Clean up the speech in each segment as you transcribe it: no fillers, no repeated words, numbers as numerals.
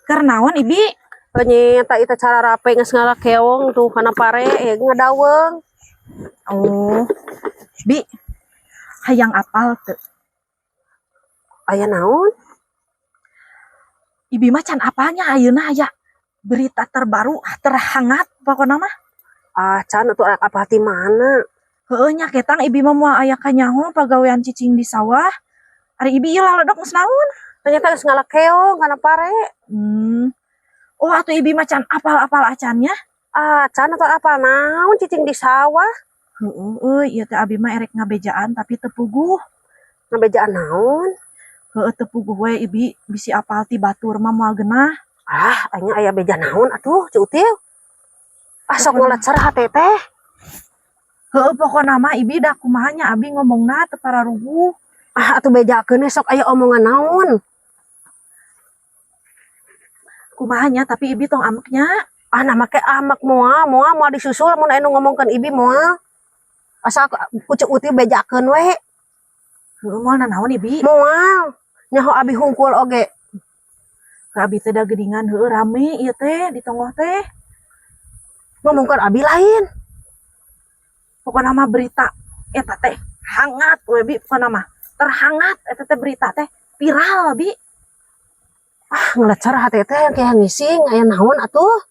Karnawan Ibi. Nyeta ita cara rape geus ngalakeong tuh kana pare ngadaweng. Oh. Bi. Hayang apal teu? Aya naon? Ibi mah can apalnya ayeuna aya berita terbaru terhangat pokona mah. Can atuh arek apa ti mana? Heueuh nya ketang Ibi mah moal aya ka nyaho pagawean cicing di sawah. Ari Ibi ieu laledok geus naon? Ternyata geus ngalakeong kana pare. Oh atuh Ibi mah can apal-apal acannya. Can atuh apa naon cicing di sawah? Heueuh ieu teh abi mah erek ngabejaan tapi teu puguh. Ngabejaan naon? Heueuh teu puguh we Ibi bisi apal ti batur mah moal geunah. Anya aya beja naon atuh Cu Util? Sok ngolecer hate teh. Heueuh pokona mah Ibi dah kumaha nya abi ngomongna teu pararuguh. Atuh bejakeun sok aya omongan naon? Kumaha nya tapi Ibi tong ameknya. Nah make amek moal disusul mun anu ngomongkeun Ibi moal. Asa ku Cu Util bejakeun we. Heueuh moal nanaon Ibi? Moal. Nyaho abi hungkul oge. Abi teh da geuningan heueuh rame ieu teh di tonggoh teh. Ngomongkeun abi lain. Pokona mah berita eta teh hangat we Bi pokona mah. Terhangat eta teh berita teh viral Bi. Ngelecer hate teh kayak ngising aya naon atuh?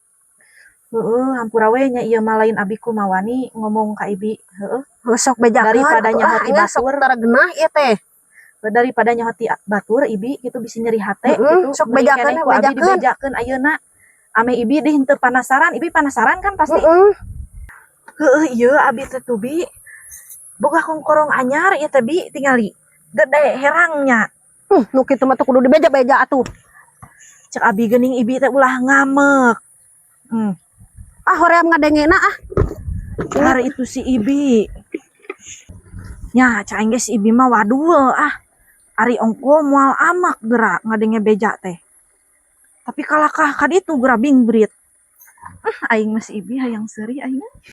Heueuh hampura we nya ieu mah lain abi kumawani ngomong ka Ibi. Heueuh. Sok bejakeun Daripada nyaho ti batur geunah ieu teh. Daripada nyaho ti batur Ibi kitu bisi nyeri hate gitu. Sok bejakeun ku abi dibejakeun ayeuna. Ame Ibi deh henteu penasaran, Ibi penasaran kan pasti. Heueuh ieu abi teh tuh Bi. Boga kongkorong anyar ieu teh Bi tingali gede herangnya. Nu kitu mah teh kudu dibeja-beja atuh. Cek abi geuning Ibi teh ulah ngamek. Hoream ngadengena Hari itu si Ibi. Nya caing geus Ibi mah wadul Ari ongko moal amak geura ngadenge beja teh. Tapi kalakah ka ditu geura bingbrit. Aing mas Ibi hayang seuri aing.